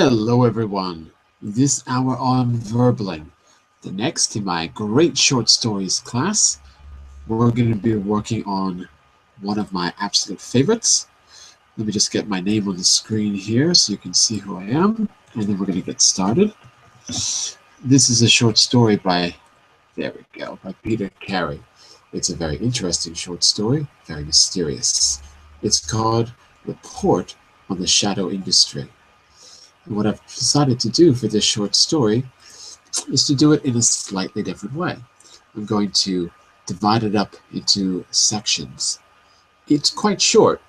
Hello everyone, this hour on Verbling. The next in my great short stories class, we're going to be working on one of my absolute favorites. Let me just get my name on the screen here so you can see who I am, and then we're going to get started. This is a short story by Peter Carey. It's a very interesting short story, very mysterious. It's called Report on the Shadow Industry. And what I've decided to do for this short story is to do it in a slightly different way. I'm going to divide it up into sections. It's quite short,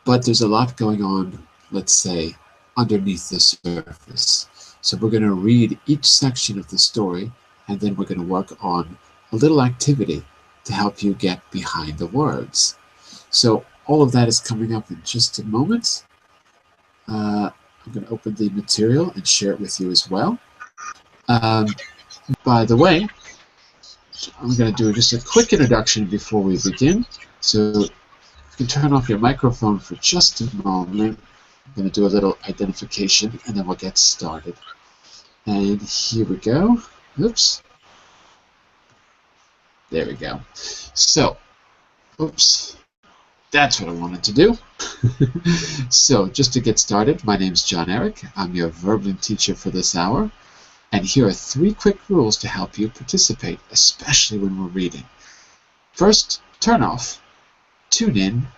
but there's a lot going on, let's say, underneath the surface. So we're going to read each section of the story, and then we're going to work on a little activity to help you get behind the words. So all of that is coming up in just a moment. I'm going to open the material and share it with you as well. By the way, I'm going to do just a quick introduction before we begin. So you can turn off your microphone for just a moment. I'm going to do a little identification and then we'll get started. And here we go. Oops. There we go. So, oops. That's what I wanted to do. So, just to get started, my name's John Eric. I'm your Verbling teacher for this hour. And here are 3 quick rules to help you participate, especially when we're reading. First, turn off, tune in,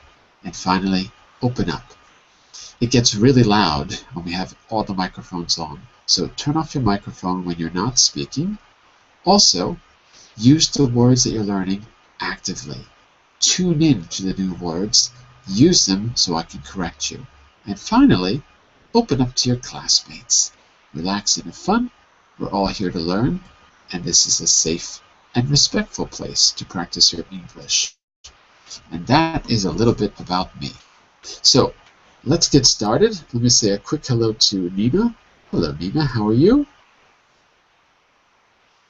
and finally, open up. It gets really loud when we have all the microphones on, so turn off your microphone when you're not speaking. Also, use the words that you're learning actively. Tune in to the new words, use them so I can correct you. And finally, open up to your classmates. Relax and have fun. We're all here to learn, and this is a safe and respectful place to practice your English. And that is a little bit about me. So, let's get started. Let me say a quick hello to Nina. Hello, Nina. How are you?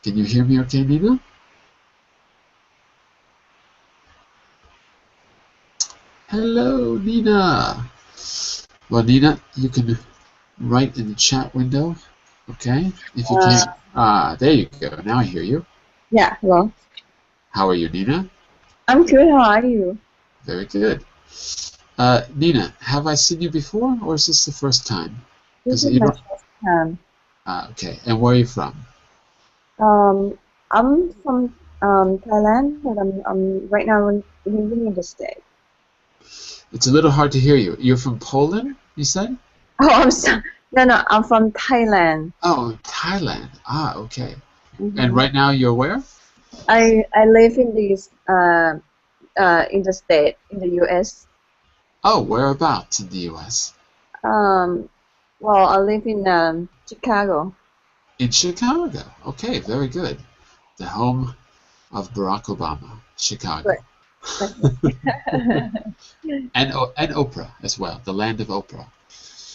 Can you hear me okay, Nina? Hello, Nina. Well, Nina, you can write in the chat window, okay? If you can't, there you go. Now I hear you. Yeah, hello. How are you, Nina? I'm good. How are you? Very good. Nina, have I seen you before, or is this the first time? This is my first time. Okay. And where are you from? I'm from Thailand, but I'm right now living in the States. It's a little hard to hear you. You're from Poland, you said? Oh, I'm sorry. No, I'm from Thailand. Oh, Thailand. Ah, okay. Mm-hmm. And right now you're where? I live in the state in the U.S. Oh, whereabouts in the U.S.? Well, I live in Chicago. In Chicago. Okay, very good. The home of Barack Obama, Chicago. Right. and Oprah as well, the land of Oprah.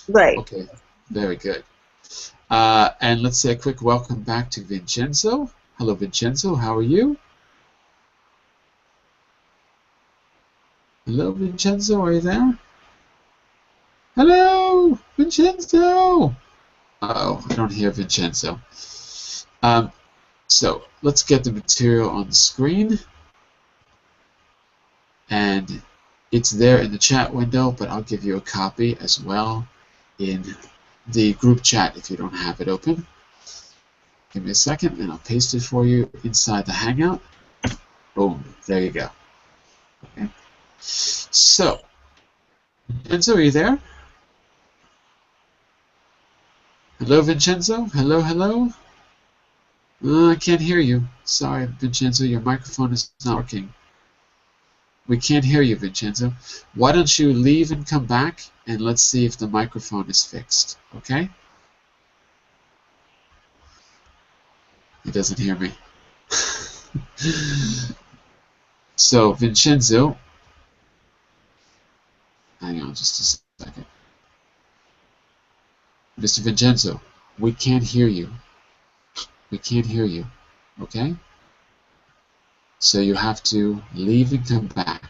Right. Okay, very good. And let's say a quick welcome back to Vincenzo. Hello, Vincenzo. How are you? Hello, Vincenzo. Are you there? Hello, Vincenzo. Uh-oh, I don't hear Vincenzo. So let's get the material on the screen. And it's there in the chat window, but I'll give you a copy as well in the group chat if you don't have it open. Give me a second and I'll paste it for you inside the Hangout. Boom, there you go. Okay. So, Vincenzo, are you there? Hello, Vincenzo? Hello, hello? I can't hear you. Sorry, Vincenzo, your microphone is not working. We can't hear you, Vincenzo. Why don't you leave and come back, and let's see if the microphone is fixed, okay? He doesn't hear me. So, Vincenzo, hang on just a second. Mr. Vincenzo, we can't hear you. We can't hear you, okay? So you have to leave and come back,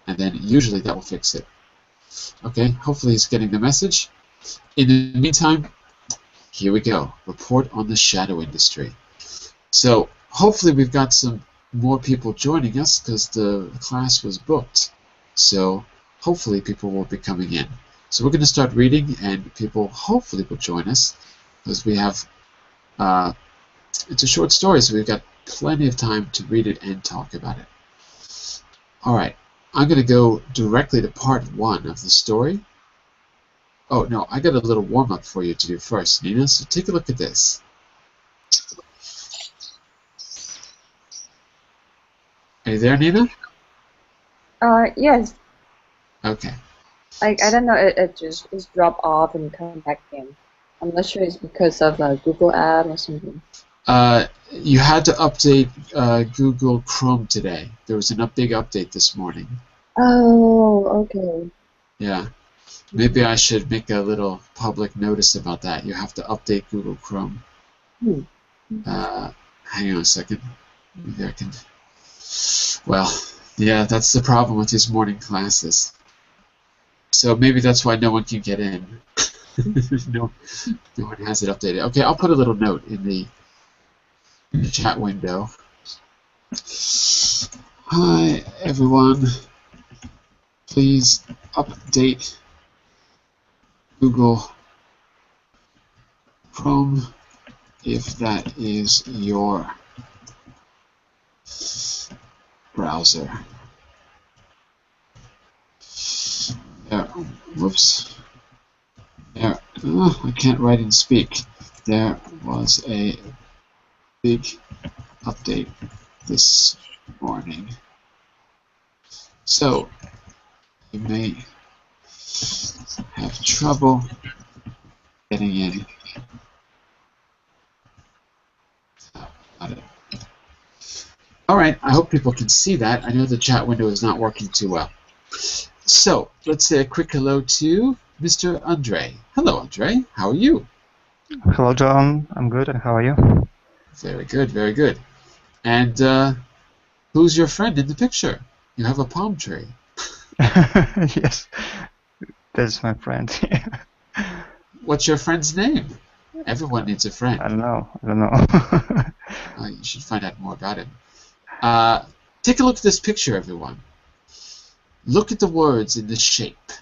and then usually that will fix it. Okay, hopefully he's getting the message. In the meantime, here we go. Report on the shadow industry. So hopefully we've got some more people joining us because the class was booked. So hopefully people will be coming in. So we're going to start reading, and people hopefully will join us because we have, it's a short story, so we've got plenty of time to read it and talk about it. All right, I'm going to go directly to part 1 of the story. Oh, no, I got a little warm-up for you to do first, Nina, so take a look at this. Are you there, Nina? Yes. Okay. I don't know, it just drop off and come back in. I'm not sure it's because of Google app or something. You had to update Google Chrome today. There was a big update this morning. Oh, okay. Yeah. Maybe I should make a little public notice about that. You have to update Google Chrome. Hang on a second. Maybe I can... Well, yeah, that's the problem with these morning classes. So maybe that's why no one can get in. No one has it updated. Okay, I'll put a little note in the chat window. Hi, everyone. Please update Google Chrome if that is your browser. There, whoops. There, I can't write and speak. There was a big update this morning. So, you may have trouble getting in. Got it. All right, I hope people can see that. I know the chat window is not working too well. So, let's say a quick hello to Mr. Andre. Hello, Andre. How are you? Hello, John. I'm good, and how are you? Very good, very good. And who's your friend in the picture? You have a palm tree. Yes, that's my friend. What's your friend's name? Everyone needs a friend. I don't know. You should find out more about him. Take a look at this picture, everyone. Look at the words in the shape.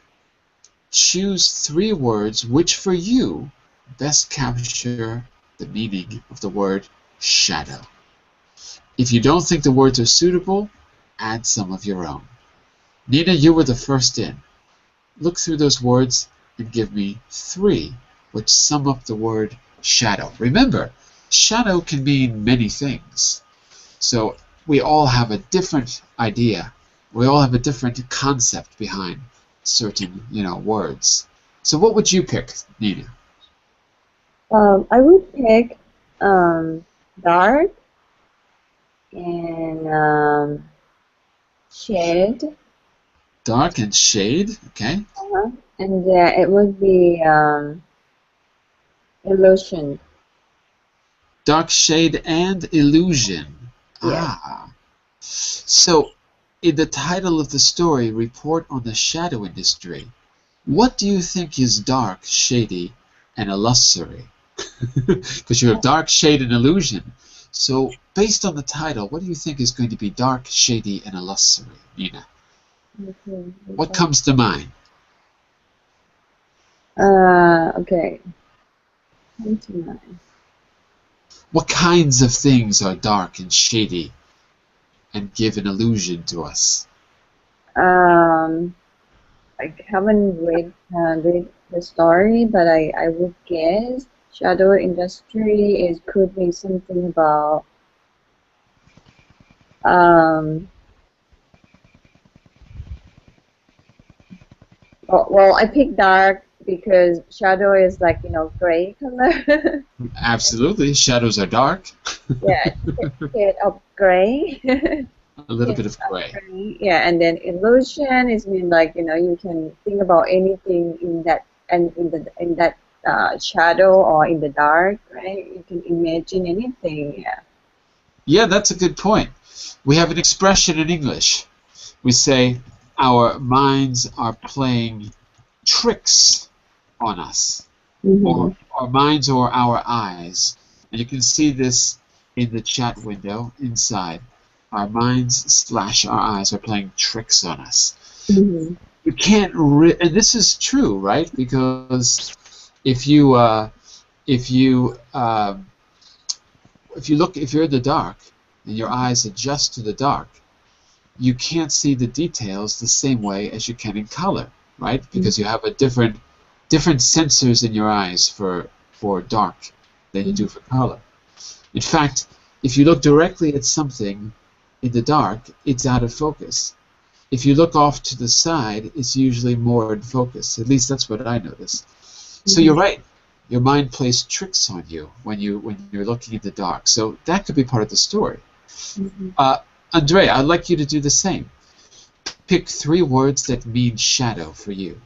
Choose 3 words which, for you, best capture the meaning of the word shadow. If you don't think the words are suitable, add some of your own. Nina, you were the first in. Look through those words and give me 3 which sum up the word shadow. Remember, shadow can mean many things. So we all have a different idea. We all have a different concept behind certain, words. So what would you pick, Nina? I would pick dark and shade. Dark and shade, okay. And it would be illusion. Dark shade and illusion. Yes. So, in the title of the story, Report on the Shadow Industry, what do you think is dark, shady, and illusory? Because you have dark, shade, and illusion. So, based on the title, what do you think is going to be dark, shady, and illusory, Nina? Okay. What comes to mind? Okay. Come to mind. What kinds of things are dark and shady and give an illusion to us? I haven't read the story, but I would guess shadow industry could be something about well, I picked dark because shadow is like gray color. Absolutely, shadows are dark. Yeah, shade of gray. A little bit of gray. Yeah, and then illusion is mean like you can think about anything in that in that shadow or in the dark, right? You can imagine anything. Yeah. Yeah, that's a good point. We have an expression in English. We say our minds are playing tricks on us, Mm-hmm. or our minds or our eyes. And you can see this in the chat window inside. Our minds slash our eyes are playing tricks on us. Mm-hmm. You can't, and this is true, right? Because if you if you if you're in the dark and your eyes adjust to the dark, you can't see the details the same way as you can in color, right? Because you have a different sensors in your eyes for dark than you do for color. In fact, if you look directly at something in the dark, it's out of focus. If you look off to the side, it's usually more in focus. At least that's what I notice. So you're right. Your mind plays tricks on you when you're looking in the dark. So that could be part of the story. Andrea, I'd like you to do the same. Pick 3 words that mean shadow for you.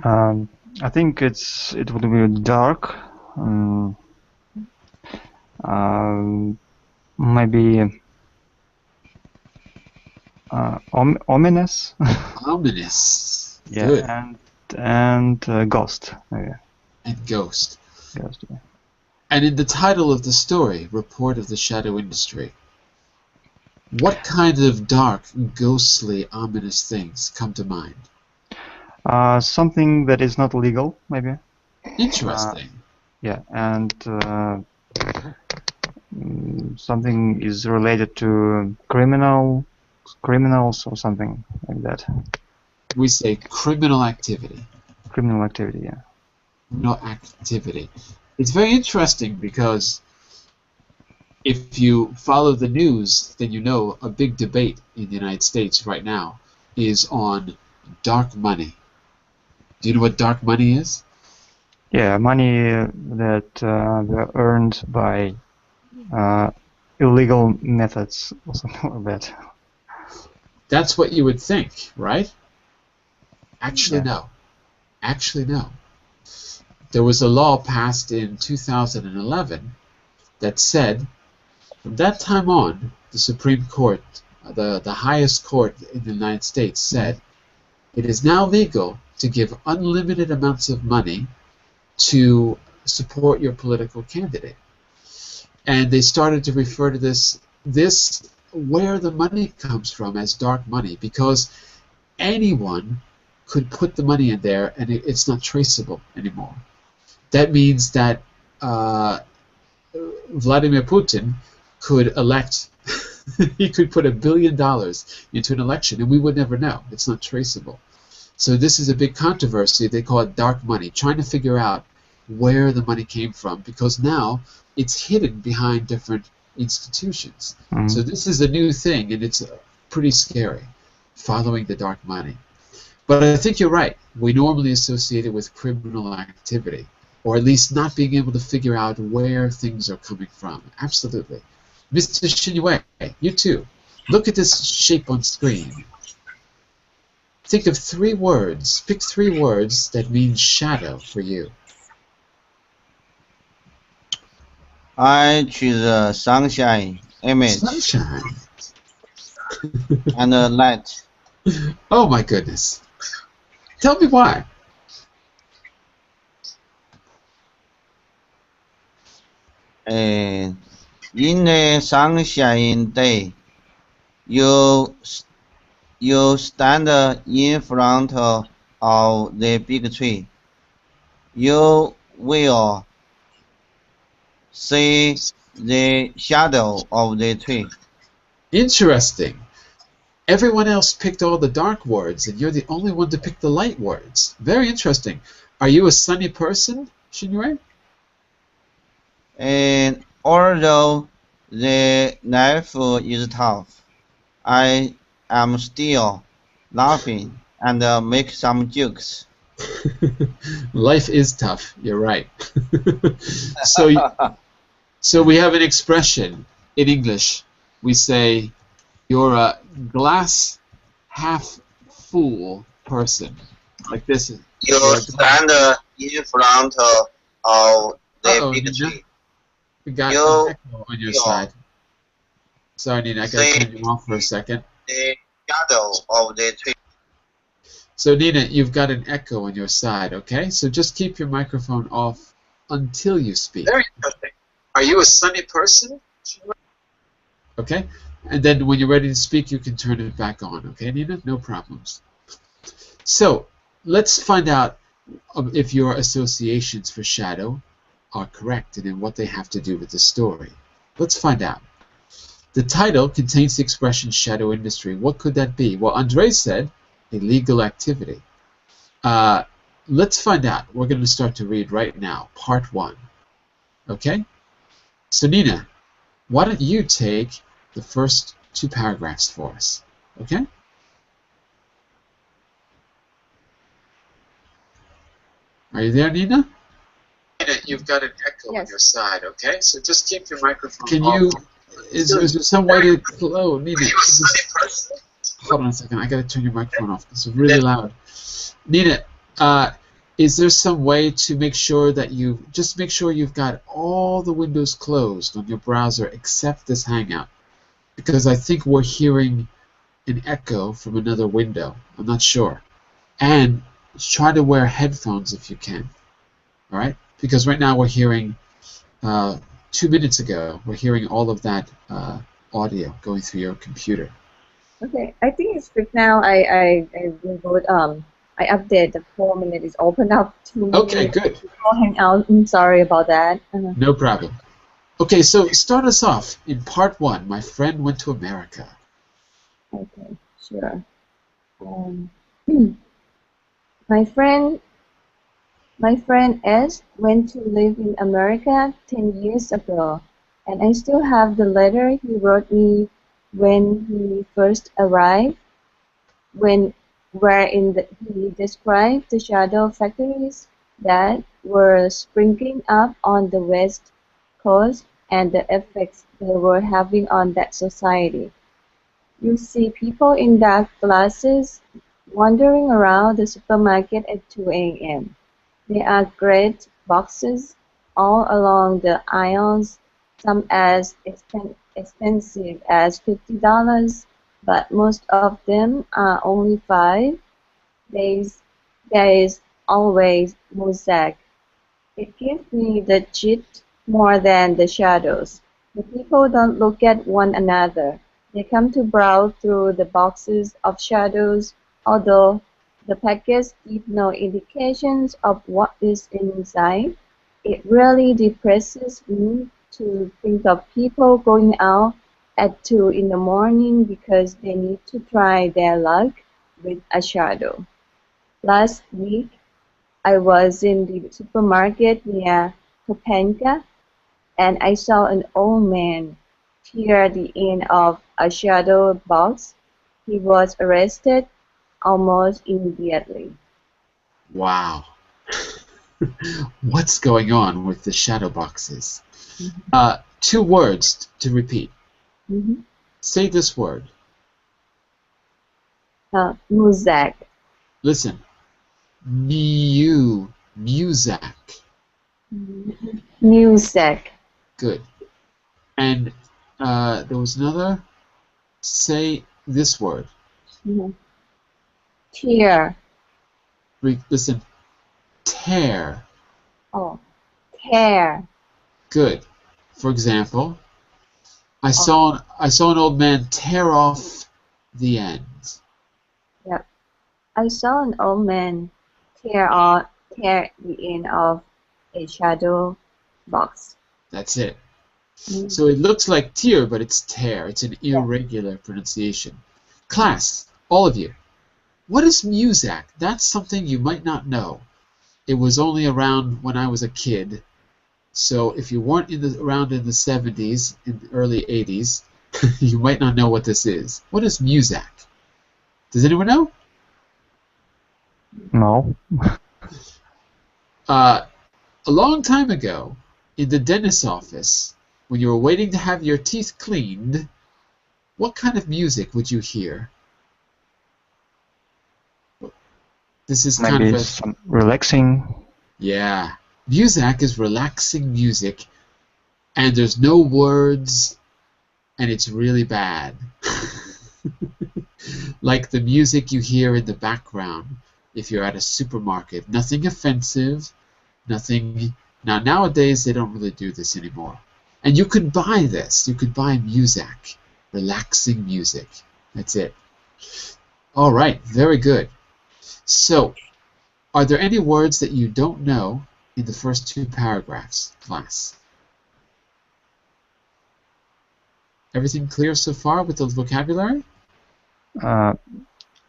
I think it would be dark. Maybe ominous. Ominous. Yeah, Good. and ghost. Yeah. And ghost. Ghost. Yeah. And in the title of the story, Report of the Shadow Industry, what kind of dark, ghostly, ominous things come to mind? Something that is not legal, maybe. Interesting. Yeah, and something is related to criminals or something like that. We say criminal activity. Criminal activity, yeah. Criminal activity. It's very interesting because if you follow the news, then you know a big debate in the United States right now is on dark money. Do you know what dark money is? Yeah, money that they're earned by illegal methods or something like that. That's what you would think, right? Actually, Yeah. no. Actually, no. There was a law passed in 2011 that said, from that time on, the Supreme Court, the highest court in the United States, said it is now legal to give unlimited amounts of money to support your political candidate. And they started to refer to this where the money comes from as dark money, because anyone could put the money in there and it's not traceable anymore. That means that Vladimir Putin could elect, he could put $1 billion into an election and we would never know. It's not traceable. So this is a big controversy. They call it dark money, trying to figure out where the money came from, because now it's hidden behind different institutions. So this is a new thing, and it's pretty scary, following the dark money. But I think you're right. We normally associate it with criminal activity, or at least not being able to figure out where things are coming from. Absolutely. Mr. Shinue, you too. Look at this shape on screen. Think of 3 words. Pick 3 words that mean shadow for you. I choose sunshine, image, Sunshine. and light. Oh my goodness. Tell me why. In a sunshine day, you stand in front of the big tree. You will see the shadow of the tree. Interesting. Everyone else picked all the dark words, and you're the only one to pick the light words. Very interesting. Are you a sunny person, Shinrei? And although the life is tough, I am still laughing and make some jokes. Life is tough. You're right. So we have an expression in English. We say, you're a glass half full person. Like this. You stand in front of the big tree. We got an echo on your side. Sorry, Nina, I gotta turn you off for a second. The shadow of the tree. So Nina, you've got an echo on your side, okay? So just keep your microphone off until you speak. Very interesting. Are you a sunny person? Okay? And then when you're ready to speak, you can turn it back on, okay, Nina? No problems. So let's find out if your associations for shadow are correct and then what they have to do with the story. Let's find out. The title contains the expression shadow industry. What could that be? Well, Andre said illegal activity. Let's find out. We're going to start to read right now, part 1. Okay? So Nina, why don't you take the first 2 paragraphs for us? Okay? Are you there, Nina? You've got an echo on your side, okay? So just keep your microphone off. Is there some way to... Hello, Nina. Hold on a second. I got to turn your microphone off. This is really loud. Nina, is there some way to make sure that just make sure you've got all the windows closed on your browser except this Hangout? Because I think we're hearing an echo from another window. I'm not sure. And try to wear headphones if you can. All right? Because right now we're hearing, 2 minutes ago, we're hearing all of that audio going through your computer. Okay, I think it's fixed now. I update the 4 minutes. It's open up 2 minutes. Okay, good. Before Hangout. I'm sorry about that. No problem. Okay, so start us off. In part 1, my friend went to America. Okay, sure. My friend S went to live in America 10 years ago, and I still have the letter he wrote me when he first arrived, wherein he described the shadow factories that were springing up on the West Coast and the effects they were having on that society. You see people in dark glasses wandering around the supermarket at 2 a.m. There are great boxes all along the aisles, some as expensive as $50, but most of them are only $5. There is always mosaic. It gives me the chit more than the shadows. The people don't look at one another. They come to browse through the boxes of shadows, although the packets give no indications of what is inside. It really depresses me to think of people going out at 2 in the morning because they need to try their luck with a shadow. Last week, I was in the supermarket near Topanga, and I saw an old man tear the end of a shadow box. He was arrested almost immediately. Wow. What's going on with the shadow boxes? 2 words to repeat. Say this word. Mosaic. Listen. Muzak. Mosaic. Good. And there was another. Say this word. Tear. Listen. Tear. Oh, tear. Good. For example, I saw an old man tear off the ends. Yep. I saw an old man tear the end of a shadow box. That's it. So it looks like tear, but it's tear. It's an irregular pronunciation. Class, all of you, what is muzak? That's something you might not know. It was only around when I was a kid. So if you weren't around in the 70s, in the early 80s, you might not know what this is. What is muzak? Does anyone know? No. A long time ago, in the dentist's office, when you were waiting to have your teeth cleaned, what kind of music would you hear? This is Maybe kind of some relaxing. Yeah. Muzak is relaxing music, and there's no words, and it's really bad. Like the music you hear in the background if you're at a supermarket. Nothing offensive, nothing. Now, nowadays, they don't really do this anymore. And you could buy this. You could buy music, relaxing music. That's it. All right, very good. So, are there any words that you don't know in the first two paragraphs, class? Everything clear so far with the vocabulary? I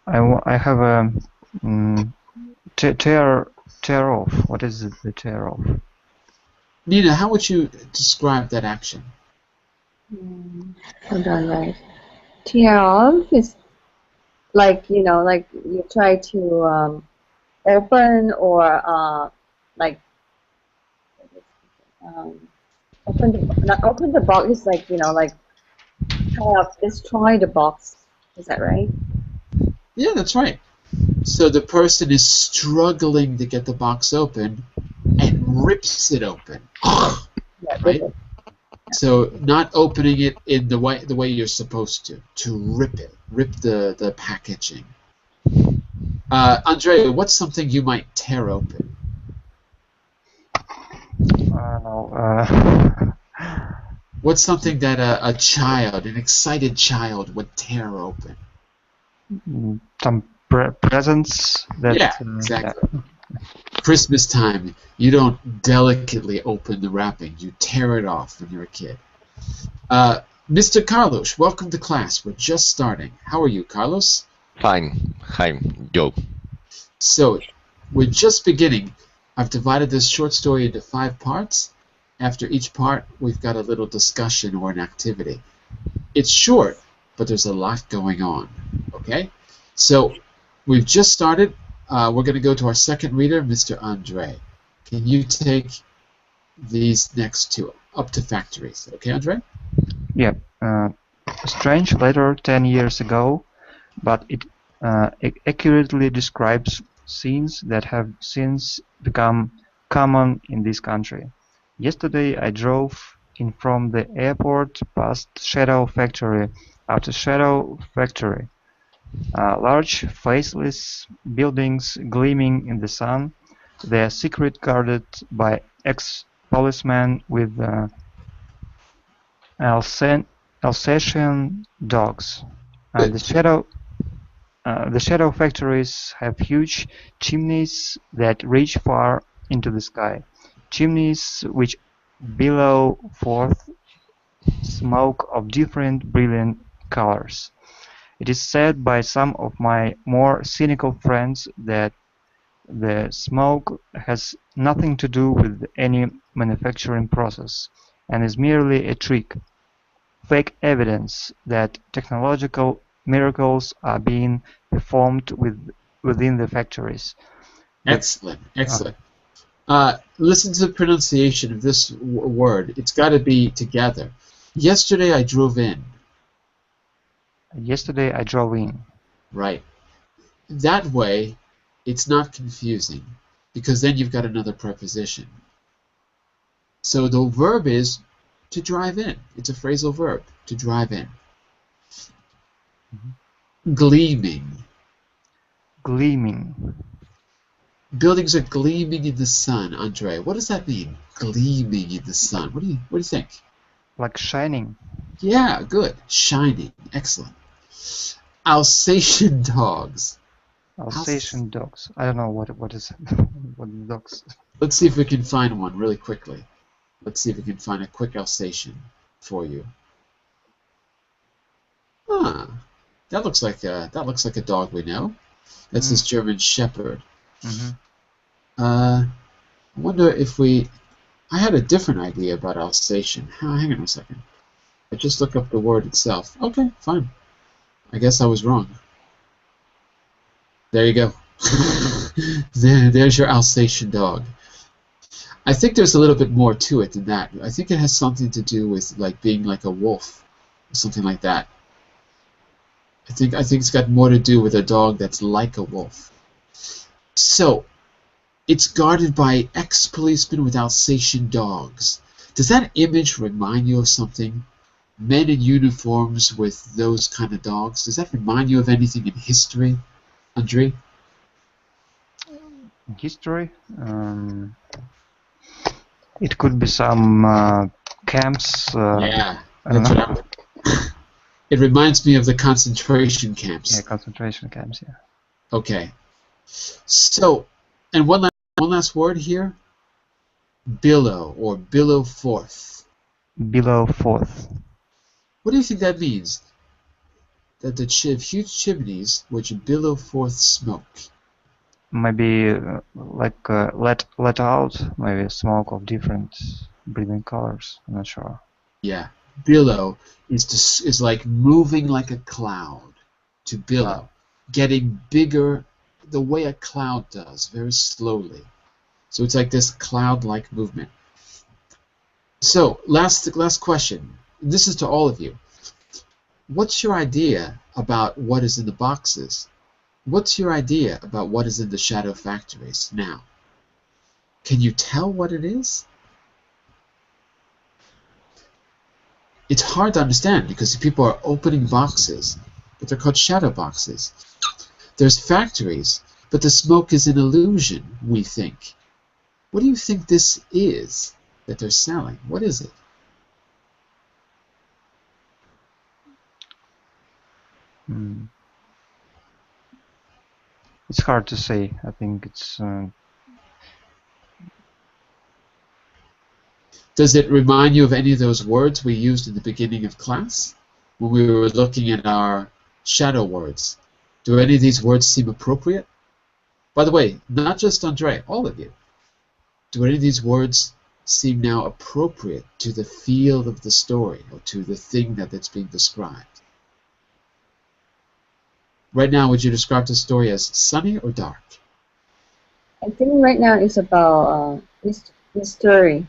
have a tear off. What is it, the tear off? Nina, how would you describe that action? Hold on, right. Tear off is like, like you try to open or like not open the box is like, like kind of destroy the box. Is that right? Yeah, that's right. So the person is struggling to get the box open and rips it open. Yeah, Right? So not opening it in the way you're supposed to rip it, rip the packaging. Andrea, what's something you might tear open? No. What's something that a child, an excited child, would tear open? Some presents that. Yeah, exactly. Christmas time, you don't delicately open the wrapping. You tear it off when you're a kid. Mr. Carlos, welcome to class. We're just starting. How are you, Carlos? Fine. Hi, Joe. So, we're just beginning. I've divided this short story into 5 parts. After each part, we've got a little discussion or an activity. It's short, but there's a lot going on. Okay? So, we've just started. We're going to go to our second reader, Mr. Andre. Can you take these next 2 up to factories? Okay, Andre? Yeah. A strange letter 10 years ago, but it accurately describes scenes that have since become common in this country. Yesterday I drove in from the airport past Shadow Factory after Shadow Factory. Large, faceless buildings gleaming in the sun, their secret guarded by ex-policemen with Alsatian dogs. The shadow factories have huge chimneys that reach far into the sky. Chimneys which bellow forth smoke of different brilliant colors. It is said by some of my more cynical friends that the smoke has nothing to do with any manufacturing process and is merely a trick, fake evidence that technological miracles are being performed within the factories. Excellent, excellent. Listen to the pronunciation of this word. It's got to be together. Yesterday I drove in. Yesterday I drove in. Right. That way, it's not confusing, because then you've got another preposition. So the verb is to drive in. It's a phrasal verb, to drive in. Gleaming. Gleaming. Buildings are gleaming in the sun, Andre. What does that mean? Gleaming in the sun. What do you think? Like shining. Yeah, good. Shining. Excellent. Alsatian dogs. Alsatian dogs. I don't know what is what dogs. Let's see if we can find one really quickly. Let's see if we can find a quick Alsatian for you. Ah, that looks like a dog we know. That's this German Shepherd. I wonder if I had a different idea about Alsatian. Hang on a second. I just looked up the word itself. Okay, fine. I guess I was wrong. There you go. There's your Alsatian dog. I think there's a little bit more to it than that. I think it has something to do with like being like a wolf or something like that. I think it's got more to do with a dog that's like a wolf. So, it's guarded by ex-policemen with Alsatian dogs. Does that image remind you of something? Men in uniforms with those kind of dogs? Does that remind you of anything in history, Andre? In history, it could be some camps. Yeah, I don't that's know. what it reminds me of the concentration camps. Yeah, concentration camps. Yeah. Okay. So, and one last word here. Billow or billow forth. Below fourth. What do you think that means? That the huge chimneys which billow forth smoke. Maybe let out maybe smoke of different breathing colors. I'm not sure. Yeah, billow is like moving like a cloud. To billow, getting bigger, the way a cloud does, very slowly. So it's like this cloud-like movement. So last question. This is to all of you. What's your idea about what is in the boxes? What's your idea about what is in the shadow factories now? Can you tell what it is? It's hard to understand because people are opening boxes, but they're called shadow boxes. There's factories, but the smoke is an illusion, we think. What do you think this is that they're selling? What is it? It's hard to say. I think it's. Does it remind you of any of those words we used in the beginning of class when we were looking at our shadow words? Do any of these words seem appropriate? By the way, not just Andre, all of you. Do any of these words seem now appropriate to the field of the story or to the thing that's being described? Right now, would you describe the story as sunny or dark? I think right now it's about mystery.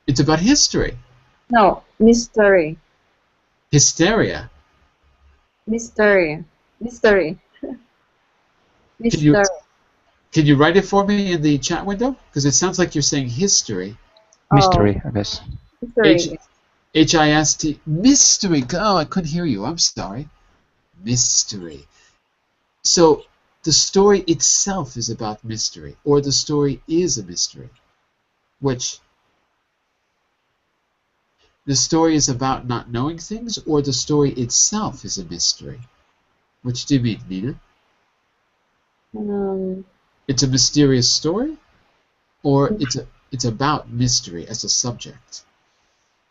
It's about history. No, mystery. Hysteria. Mystery. Mystery. Mystery. Can you write it for me in the chat window? Because it sounds like you're saying history. Mystery, I guess. Mystery. H-I-S-T. Mystery. Oh, I couldn't hear you. I'm sorry. Mystery. So the story itself is about mystery, or the story is a mystery. Which? The story is about not knowing things, or the story itself is a mystery? Which do you mean, Nina? It's a mysterious story, or it's about mystery as a subject?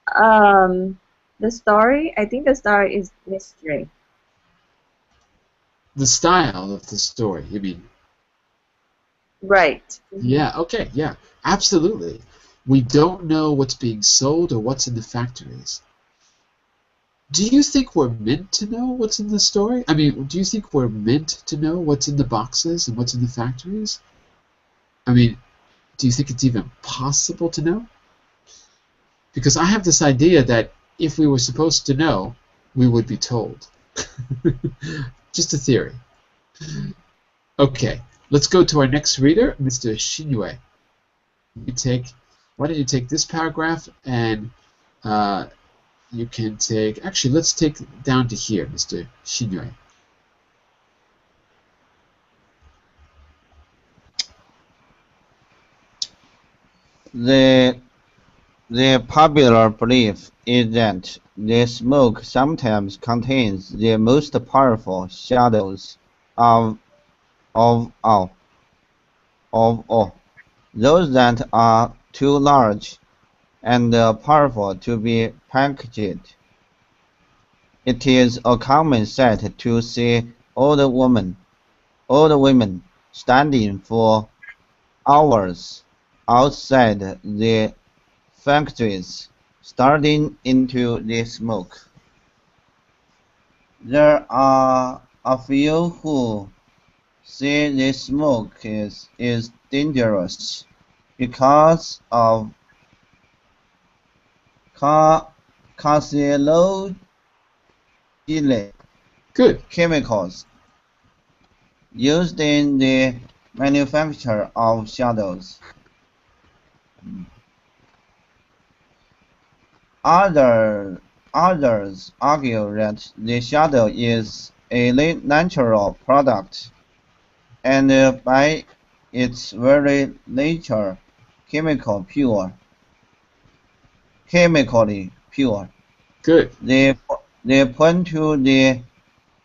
The story, I think the story is mystery. The style of the story, you mean? Right. Yeah, okay, yeah, absolutely. We don't know what's being sold or what's in the factories. Do you think we're meant to know what's in the story? I mean, do you think we're meant to know what's in the boxes and what's in the factories? I mean, do you think it's even possible to know? Because I have this idea that if we were supposed to know, we would be told. Just a theory. Okay, let's go to our next reader, Mr. Shinue. Why don't you take this paragraph and you can take, actually let's take down to here, Mr. Shinue. The popular belief is that the smoke sometimes contains the most powerful shadows of all. Those that are too large and powerful to be packaged. It is a common sight to see old women standing for hours outside the factories, staring into the smoke. There are a few who say the smoke is dangerous because of carcinogenic chemicals used in the manufacture of shadows. Others argue that the shadow is a natural product, and its very nature chemically pure. Good. They point to the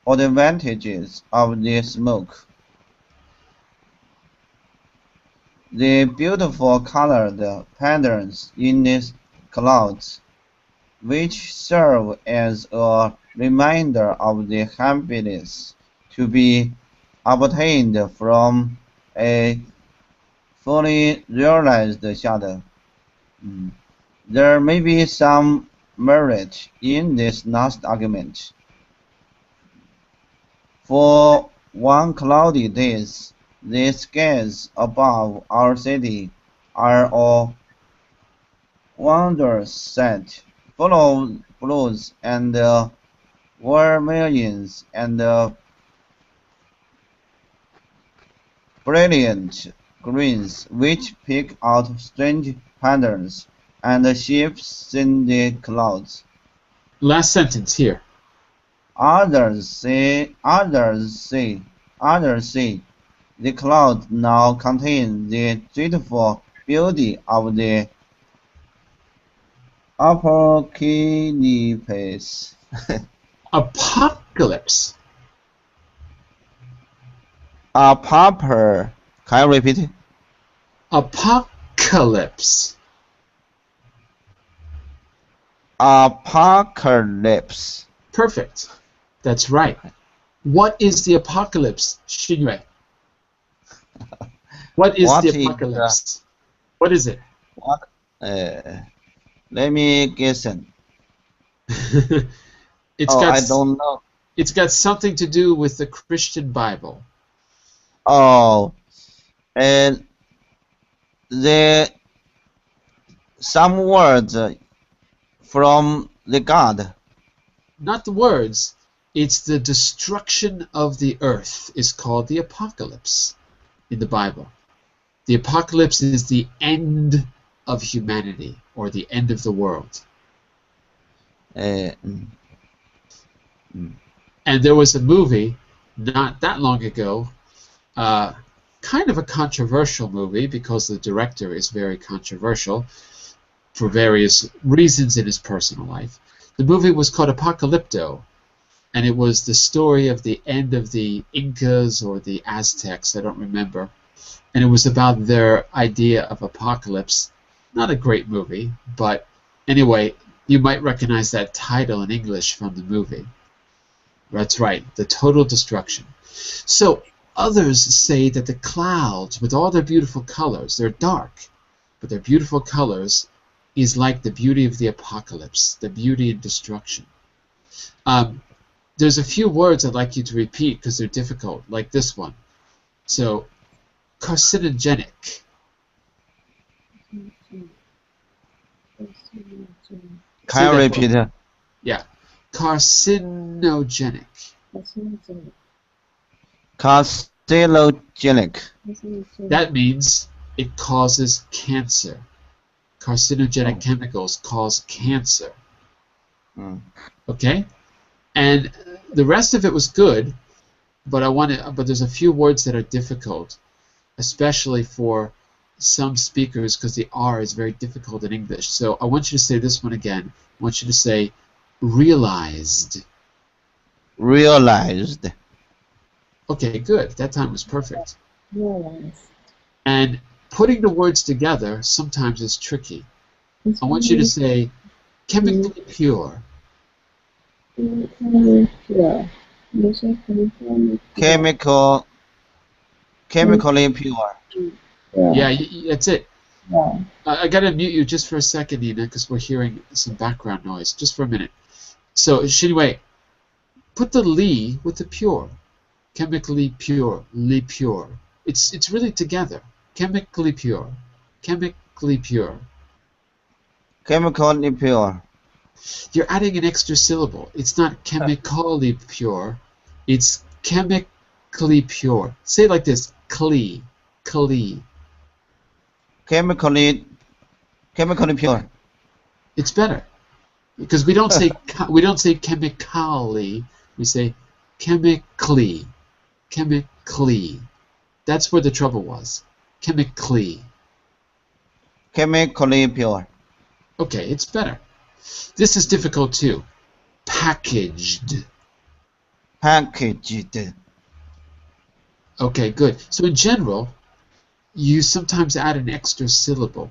advantages of the smoke. The beautiful colored patterns in the clouds, which serve as a reminder of the happiness to be obtained from a fully realized shadow. There may be some merit in this last argument. For one cloudy day, the skies above our city are a wondrous sight, full of blues and vermilions and brilliant greens which pick out strange patterns and shapes in the clouds. Last sentence here. Others say, the clouds now contain the dreadful beauty of the apocalypse. Apocalypse. Can you repeat it? Apocalypse. Apocalypse. Perfect. That's right. What is the apocalypse, Xingyue? What is the apocalypse? What is it? What? Let me guess. I don't know. It's got something to do with the Christian Bible. Oh, and some words from the God. Not the words. It's the destruction of the earth is called the apocalypse in the Bible. The apocalypse is the end of humanity or the end of the world. And there was a movie not that long ago, kind of a controversial movie because the director is very controversial for various reasons in his personal life. The movie was called Apocalypto, and it was the story of the end of the Incas or the Aztecs, I don't remember, and it was about their idea of apocalypse. Not a great movie, but anyway, you might recognize that title in English from the movie. That's right, the total destruction. So others say that the clouds, with all their beautiful colors, they're dark, but their beautiful colors is like the beauty of the apocalypse, the beauty and destruction. There's a few words I'd like you to repeat because they're difficult, like this one. So, carcinogenic. Can you repeat it? Yeah. Carcinogenic. Carcinogenic. That means it causes cancer. Carcinogenic chemicals cause cancer. Okay? And the rest of it was good, but there's a few words that are difficult, especially for some speakers because the R is very difficult in English. So I want you to say this one again. I want you to say realized. Realized. Okay, good. That time was perfect. Realized. And putting the words together sometimes is tricky. I want you to say chemically pure. Chemically pure. Chemically pure. Yeah, that's it. Yeah. I got to mute you just for a second, Nina, because we're hearing some background noise. Just for a minute. So, Xinwei, put the li with the pure. Chemically pure, li pure. It's really together. Chemically pure. Chemically pure. Chemically pure. You're adding an extra syllable. It's not chemically pure. It's chemically pure. Say it like this. Clee. Clee. Chemically pure. It's better because we don't say chemically. We say chemically. Chemically. That's where the trouble was. chemically? Chemically pure. Okay, it's better. This is difficult too. Packaged. Packaged. Okay, good. So in general, you sometimes add an extra syllable,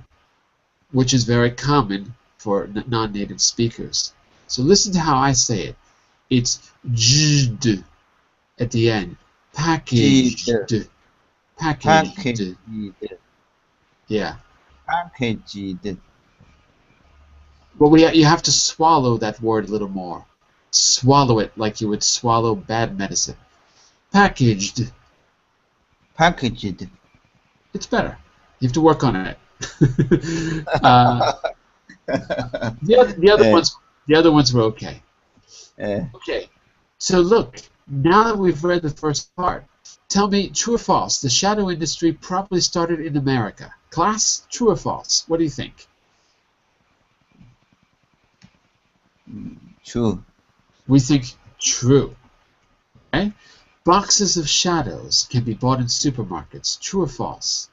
which is very common for non-native speakers. So listen to how I say it. It's jed at the end. Packaged. Packaged. Packaged. Yeah. Packaged. But you have to swallow that word a little more. Swallow it like you would swallow bad medicine. Packaged. Packaged. It's better. You have to work on it. The other ones were okay. Okay. So look, now that we've read the first part, tell me, true or false, the shadow industry probably started in America. Class, true or false? What do you think? True. We think true. Okay? Boxes of shadows can be bought in supermarkets. True or false?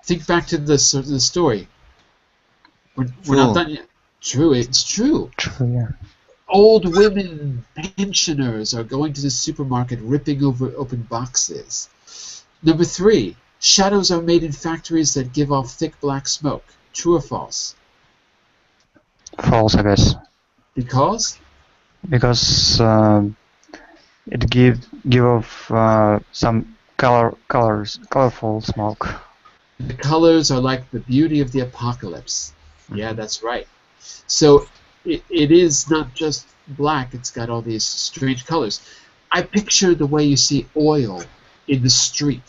Think back to the story. We're not done yet. True, it's true. True, yeah. Old women pensioners are going to the supermarket ripping open boxes. Number 3, shadows are made in factories that give off thick black smoke. True or false? False, I guess. Because? Because it give off some colorful smoke. The colors are like the beauty of the apocalypse. Yeah, that's right. So it is not just black, it's got all these strange colors. I picture the way you see oil in the street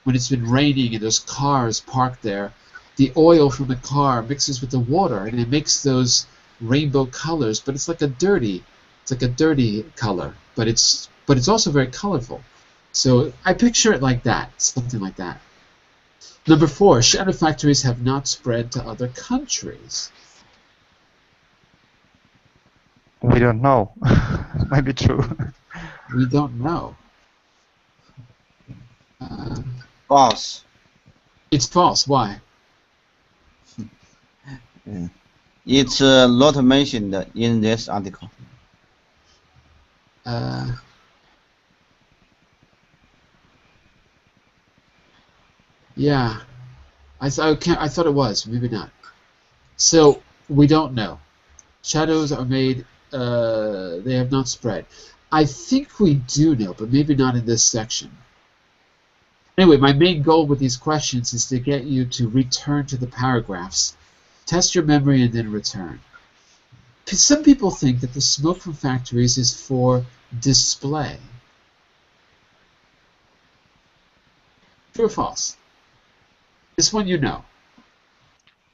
when it's been raining and there's cars parked there. The oil from the car mixes with the water and it makes those rainbow colors, but it's like a dirty color, but it's also very colorful. So I picture it like that, something like that. Number 4, shadow factories have not spread to other countries. We don't know. Might be true. We don't know. False. It's false. Why? It's not mentioned in this article. Yeah, I thought it was. Maybe not. So we don't know. Shadows are made. They have not spread. I think we do know, but maybe not in this section. Anyway, my main goal with these questions is to get you to return to the paragraphs, test your memory, and then return. Some people think that the smoke from factories is for display. True or false? This one you know.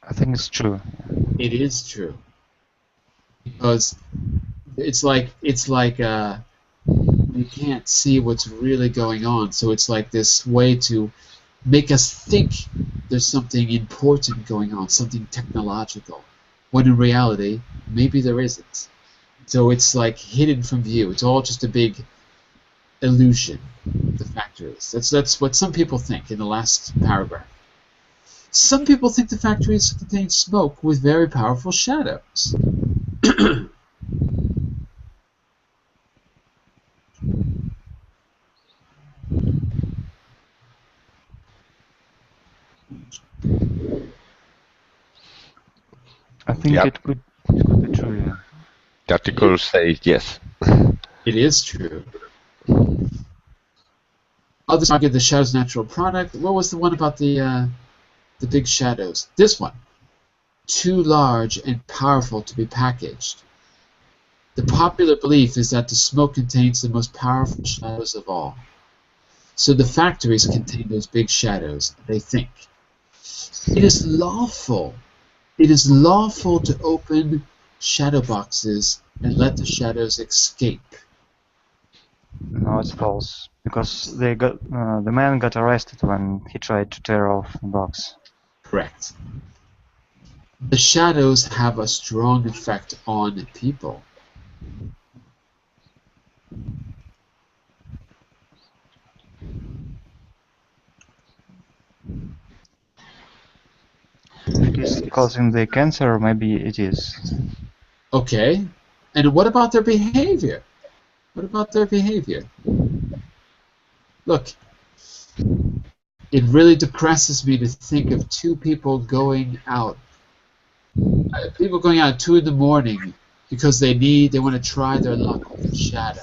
I think it's true. It is true. Because it's like you can't see what's really going on, so it's like this way to make us think there's something important going on, something technological, when in reality maybe there isn't. So it's like hidden from view. It's all just a big illusion, the factories. That's what some people think in the last paragraph. Some people think the factories contain smoke with very powerful shadows. I think Yep. it could be true, yeah. The article says yes. It is true. Others argue the shadow's natural product. What was the one about the big shadows? This one. Too large and powerful to be packaged. The popular belief is that the smoke contains the most powerful shadows of all. So the factories contain those big shadows, they think. It is lawful. It is lawful to open shadow boxes and let the shadows escape. No, it's false. Because the man got arrested when he tried to tear off the box. Correct. The shadows have a strong effect on people. is causing the cancer, maybe it is. Okay. And what about their behavior? What about their behavior? Look, it really depresses me to think of two people going out. People going out at 2 in the morning because they want to try their luck with a shadow.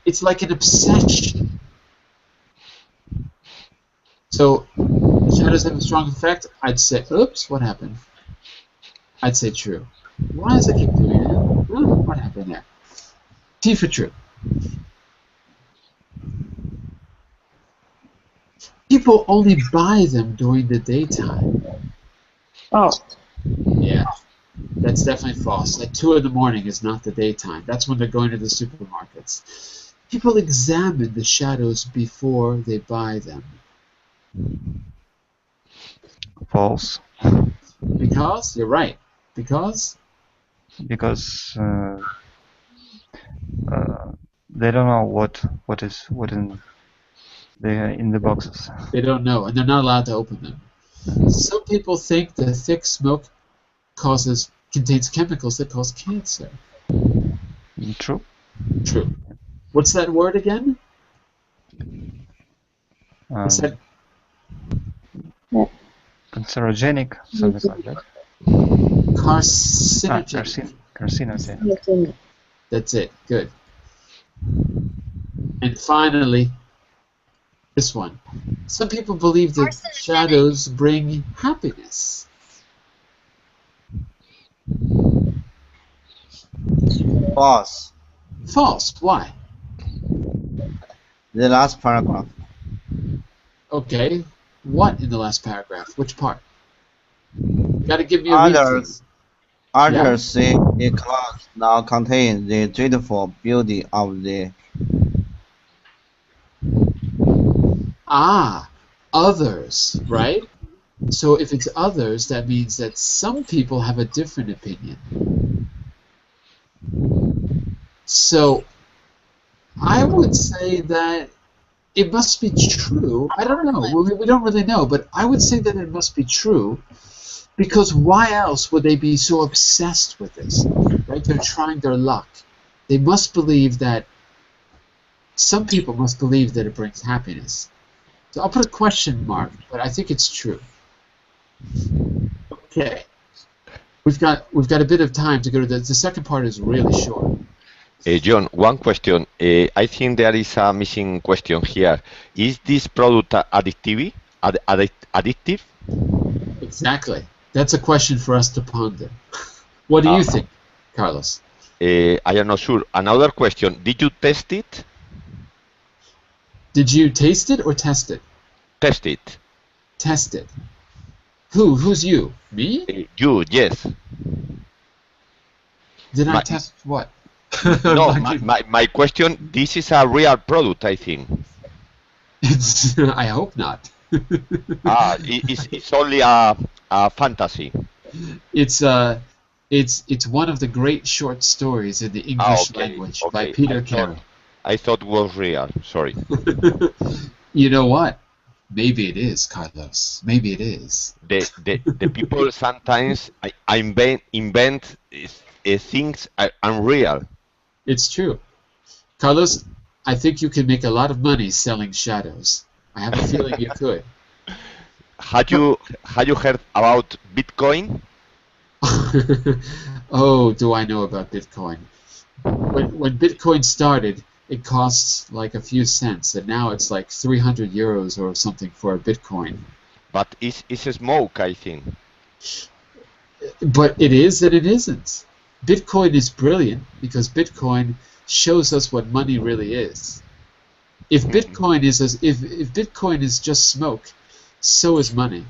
It's like an obsession. So, shadows have a strong effect. I'd say, oops, what happened? I'd say true. Why does it keep doing it? What happened there? T for true. People only buy them during the daytime. Oh. Yeah, that's definitely false. At 2 in the morning is not the daytime. That's when they're going to the supermarkets. People examine the shadows before they buy them. False. Because? You're right. Because? Because they don't know what is in the boxes. They don't know, and they're not allowed to open them. Some people think the thick smoke contains chemicals that cause cancer. True. True. What's that word again? What's that? Cancerogenic, something like that. Carcinogenic. Carcinogenic. That's it. Good. And finally, this one. Some people believe that shadows bring happiness. False. False. Why? The last paragraph. Okay. What in the last paragraph? Which part? You gotta give me a reason. Others say the clouds now contain the dreadful beauty of the... Others, right? So if it's others, that means that some people have a different opinion. So I would say that it must be true. I don't know. We don't really know, but I would say that it must be true, because why else would they be so obsessed with this? Right? They're trying their luck. They must believe that, some people must believe that it brings happiness. So I'll put a question mark, but I think it's true. Okay. We've got a bit of time to go to the second part is really short. John, one question. I think there is a missing question here. Is this product addictive? Addictive? Exactly. That's a question for us to ponder. What do you think, Carlos? I am not sure. Another question. Did you test it? Did you taste it or test it? Test it. Test it. Who's you? Me? You, yes. Did I test what? No, my question, this is a real product, I think. I hope not. It's only a fantasy. It's one of the great short stories in the English language by Peter Carey. I thought it was real. Sorry. You know what? Maybe it is, Carlos. Maybe it is. The people sometimes invent things unreal. It's true. Carlos, I think you can make a lot of money selling shadows. I have a feeling you could. Had you heard about Bitcoin? Oh, do I know about Bitcoin? When Bitcoin started, it costs like a few cents, and now it's like 300 euros or something for a Bitcoin. But it's a smoke, I think. But it is and it isn't. Bitcoin is brilliant because Bitcoin shows us what money really is. If Bitcoin if Bitcoin is just smoke, so is money.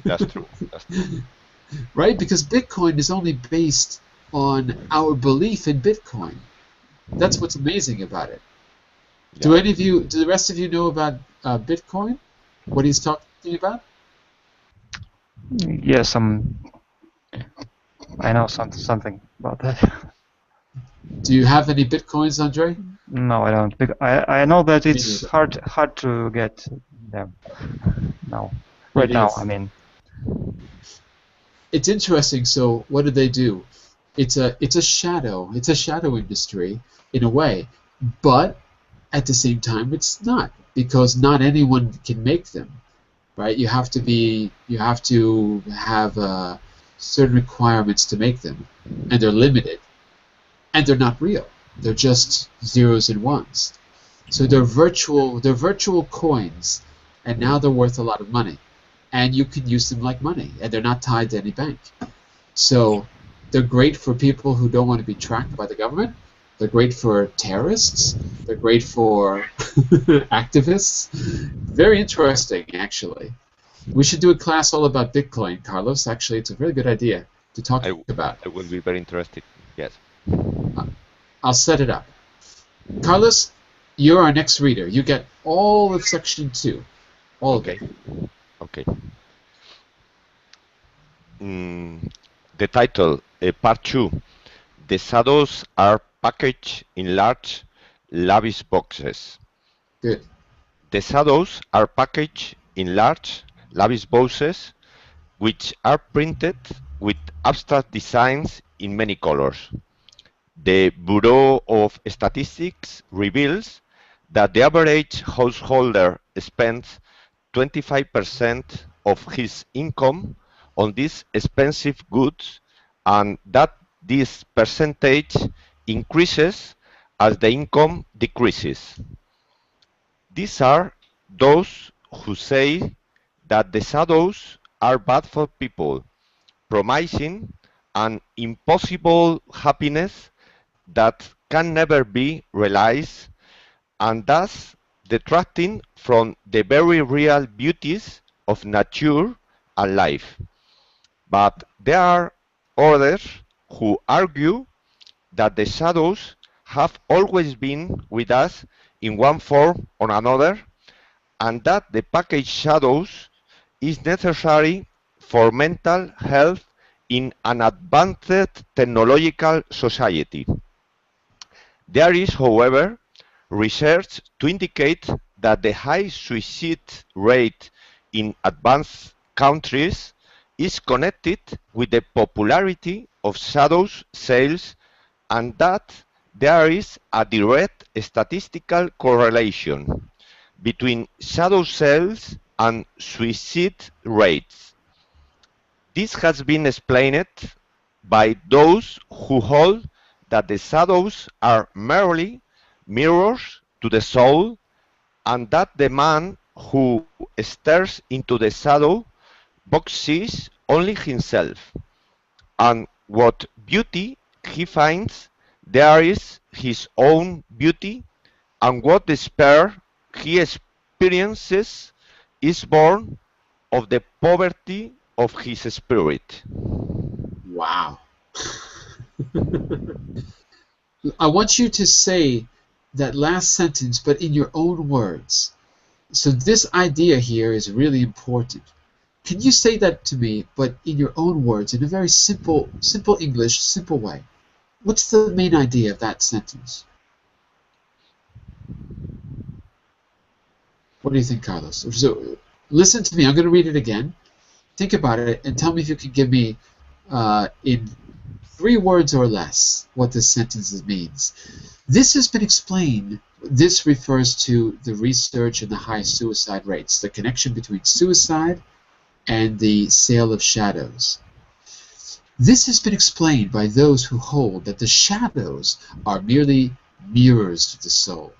That's true. That's true. Right? Because Bitcoin is only based on our belief in Bitcoin. That's what's amazing about it. Yeah. Do the rest of you know about Bitcoin? What he's talking about? Yes, I know something about that. Do you have any Bitcoins, Andre? No, I don't. I know that it's hard to get them now. right It now. I is. mean, It's interesting. So what did they do? It's a shadow. It's a shadow industry in a way, but at the same time, it's not, because not anyone can make them, right? You have to have certain requirements to make them, and they're limited, and they're not real. They're just zeros and ones. So they're virtual coins, and now they're worth a lot of money, and you can use them like money, and they're not tied to any bank. So they're great for people who don't want to be tracked by the government. They're great for terrorists. They're great for activists. Very interesting, actually. We should do a class all about Bitcoin, Carlos. Actually, it's a very good idea to talk I, about. I will be very interested. Yes. I'll set it up. Carlos, you're our next reader. You get all of section 2. All of Okay. it. Okay. The title, part 2. The shadows are packaged in large, lavish boxes. Good. The shadows are packaged in large, lavish boxes, which are printed with abstract designs in many colors. The Bureau of Statistics reveals that the average householder spends 25% of his income on these expensive goods, and that this percentage increases as the income decreases. These are those who say that the shadows are bad for people, promising an impossible happiness that can never be realized, and thus detracting from the very real beauties of nature and life. But there are others who argue that the shadows have always been with us in one form or another, and that the packaged shadows is necessary for mental health in an advanced technological society. There is, however, research to indicate that the high suicide rate in advanced countries is connected with the popularity of shadows sales, and that there is a direct statistical correlation between shadow sales and suicide rates. This has been explained by those who hold that the shadows are merely mirrors to the soul, and that the man who stares into the shadow box sees only himself, and what beauty he finds there is his own beauty, and what despair he experiences is born of the poverty of his spirit. Wow. I want you to say that last sentence, but in your own words. So this idea here is really important. Can you say that to me, but in your own words, in a very simple English, simple way? What's the main idea of that sentence? What do you think, Carlos? So listen to me. I'm going to read it again. Think about it and tell me if you can give me in 3 words or less what this sentence means. This has been explained. This refers to the research and the high suicide rates, the connection between suicide and the sale of shadows. This has been explained by those who hold that the shadows are merely mirrors of the soul,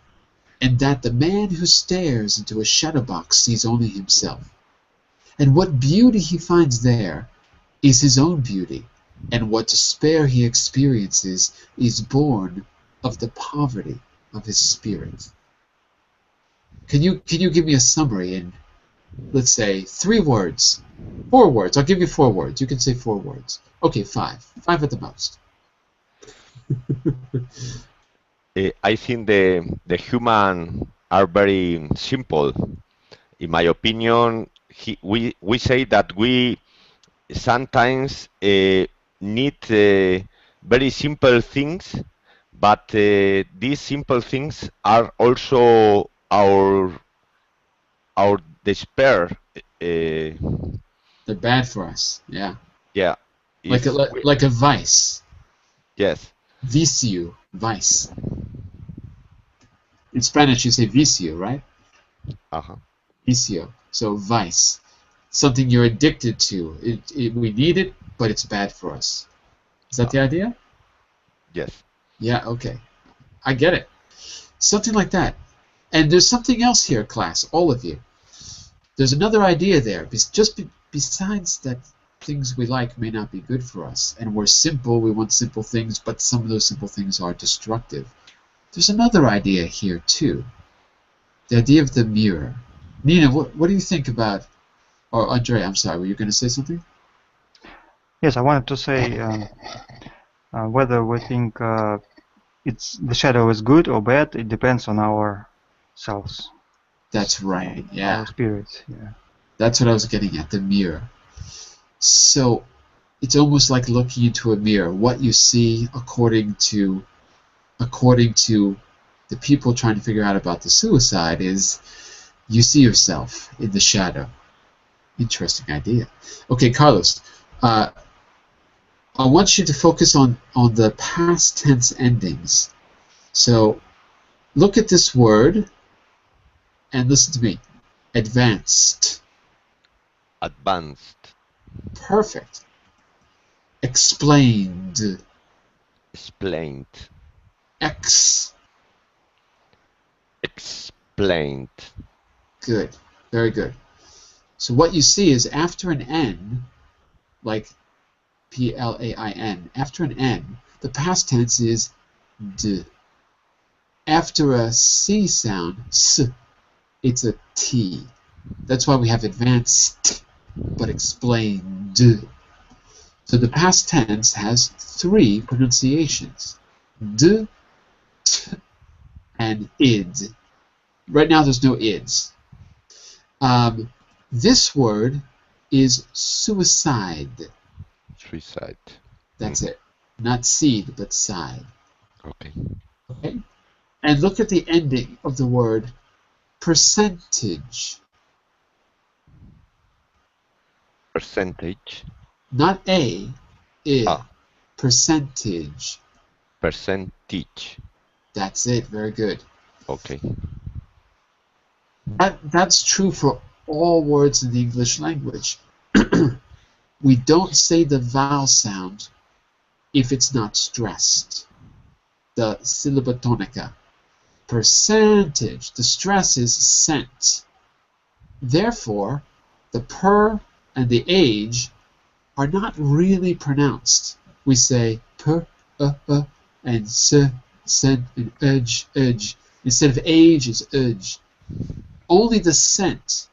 and that the man who stares into a shadow box sees only himself. And what beauty he finds there is his own beauty, and what despair he experiences is born of the poverty of his spirit. Can you give me a summary in, let's say, 3 words? 4 words. I'll give you 4 words. You can say 4 words. Okay, 5. 5 at the most. I think the human are very simple. In my opinion, we say that we sometimes need very simple things, but these simple things are also our despair. Uh, They're bad for us. Yeah. yeah. Like If we, like a vice. yes. Vicio. Vice. In Spanish, you say vicio, right? Uh-huh. Vicio. So vice. Something you're addicted to. We need it, but it's bad for us. Is that the idea? Yes. Yeah, okay. I get it. Something like that. And there's something else here, class, all of you. There's another idea there. Besides that things we like may not be good for us, and we're simple, we want simple things, but some of those simple things are destructive. There's another idea here, too. The idea of the mirror. Nina, what do you think about... Or Andre, I'm sorry, were you going to say something? Yes, I wanted to say whether we think the shadow is good or bad. It depends on ourselves. That's right, yeah. Our spirit, yeah. That's what I was getting at, the mirror. So it's almost like looking into a mirror. What you see according to the people trying to figure out about the suicide is you see yourself in the shadow. Interesting idea. Okay, Carlos, I want you to focus on the past tense endings. So look at this word and listen to me. Advanced. Advanced. Perfect. Explained. Explained. Explained. Good. Very good. So what you see is after an N, like P-L-A-I-N, after an N, the past tense is D. After a C sound, S, it's a T. That's why we have advanced, but explained. So the past tense has 3 pronunciations. D, T, and id. Right now there's no ids. This word is suicide. Suicide. That's it. Not seed, but side. Okay. Okay? And look at the ending of the word percentage. Percentage. Not a, I. Ah. Percentage. Percentage. That's it. Very good. Okay. That's true for all words in the English language. We don't say the vowel sound if it's not stressed. The syllaba tonica. Percentage. The stress is cent. Therefore, the per and the age are not really pronounced. We say per, and se, cent, and edge. Instead of age, it's edge. Only the cent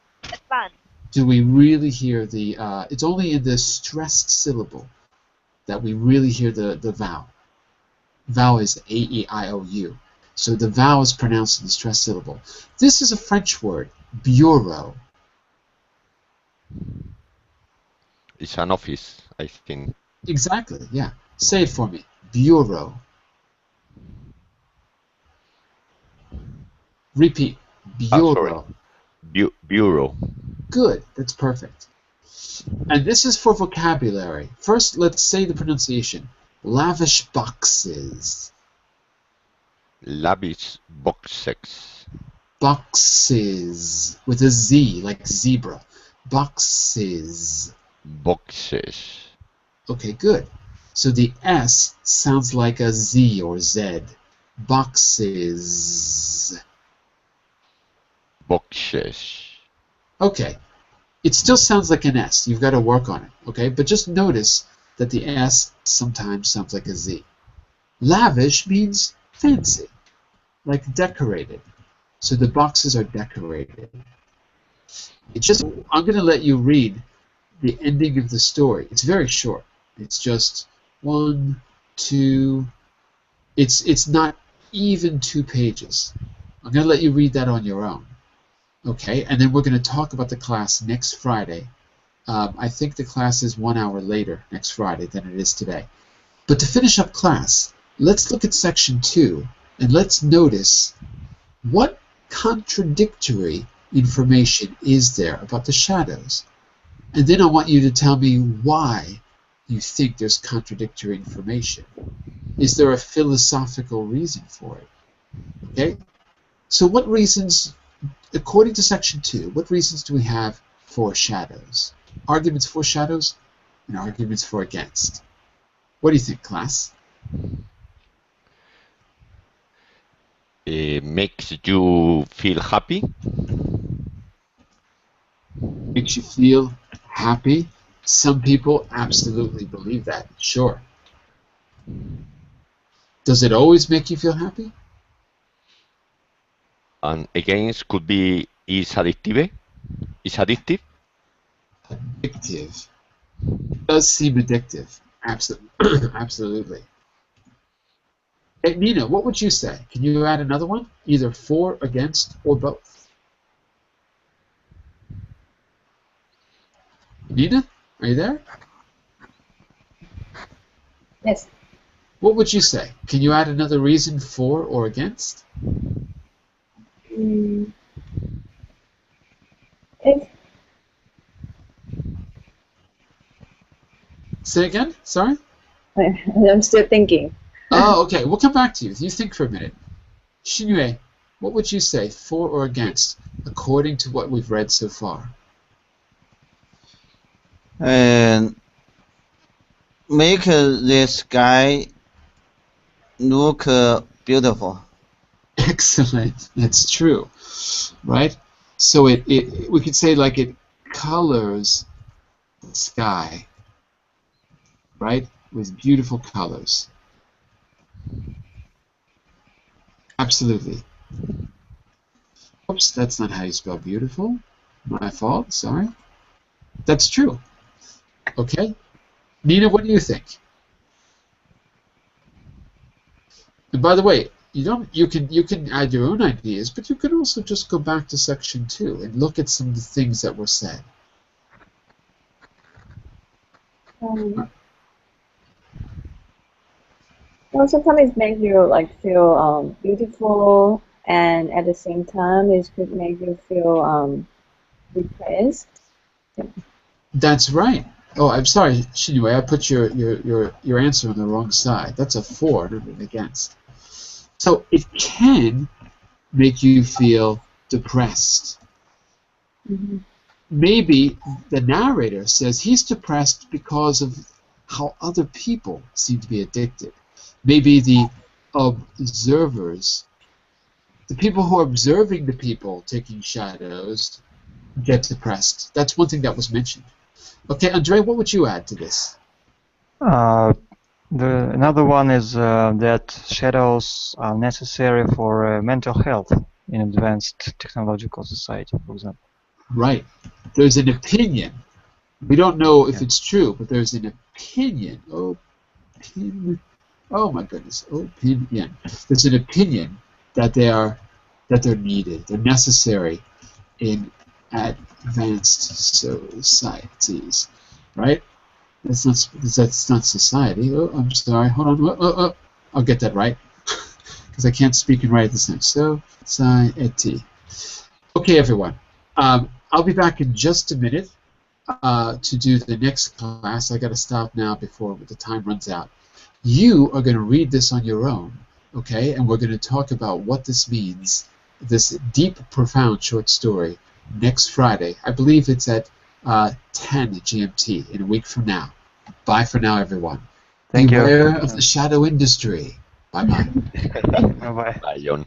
do we really hear the, it's only in the stressed syllable that we really hear the vowel. Vowel is A-E-I-O-U. So the vowel is pronounced in the stressed syllable. This is a French word, bureau. It's an office, I think. Exactly, yeah. Say it for me. Bureau. Repeat. Bureau. Bureau. Good. That's perfect. And this is for vocabulary. First, let's say the pronunciation. Lavish boxes. Lavish boxes. Boxes. With a Z, like zebra. Boxes. Boxes. Okay, good. So the S sounds like a Z or Z. Boxes. Boxes. Okay. It still sounds like an S. You've got to work on it, okay? But just notice that the S sometimes sounds like a Z. Lavish means fancy, like decorated. So the boxes are decorated. I'm going to let you read the ending of the story. It's very short. It's just 1, 2. It's not even 2 pages. I'm going to let you read that on your own. Okay, and then we're going to talk about the class next Friday. I think the class is 1 hour later next Friday than it is today. But to finish up class, let's look at section 2 and let's notice what contradictory information is there about the shadows? And then I want you to tell me why you think there's contradictory information. Is there a philosophical reason for it? Okay? So what reasons, according to section 2, what reasons do we have for shadows? Arguments for shadows and arguments for against. What do you think, class? Makes you feel happy. Makes you feel happy? Some people absolutely believe that, sure. Does it always make you feel happy? And against could be is addictive. Is addictive. Addictive. It does seem addictive. Absolutely. Absolutely. Hey, Nina, what would you say? Can you add another one? Either for, against, or both? Nina, are you there? Yes. What would you say? Can you add another reason for or against? It's Say again? Sorry? I'm still thinking. Oh, okay. We'll come back to you. You think for a minute. Xinyue, what would you say, for or against, according to what we've read so far? And make this sky look beautiful. Excellent. That's true. Right? So we could say like it colors the sky, right, with beautiful colors. Absolutely. Oops, that's not how you spell beautiful. My fault, sorry. That's true. Okay. Nina, what do you think? And by the way, you can add your own ideas, but you can also just go back to section 2 and look at some of the things that were said. Well, sometimes it makes you like feel beautiful, and at the same time, it could make you feel depressed. That's right. Oh, I'm sorry, Xinyue, I put your answer on the wrong side. That's a for, not an against. So it can make you feel depressed. Mm-hmm. Maybe the narrator says he's depressed because of how other people seem to be addicted. Maybe the observers, the people who are observing the people taking shadows, get depressed. That's one thing that was mentioned. Okay, Andre, what would you add to this? Another one is that shadows are necessary for mental health in advanced technological society, for example. Right. There's an opinion. We don't know if it's true, but there's an opinion. Oh my goodness. Opinion. There's an opinion that they're needed. They're necessary in advanced societies. Right? That's not society. Oh, I'm sorry. Hold on. I'll get that right. Because I can't speak and write at the same time. Society. Okay, everyone. I'll be back in just a minute to do the next class. I got to stop now before the time runs out. You are going to read this on your own, okay? And we're going to talk about what this means, this deep, profound short story, next Friday. I believe it's at 10 GMT in a week from now. Bye for now, everyone. Thank you. Beware of the shadow industry. Bye-bye. Bye-bye. Bye, John.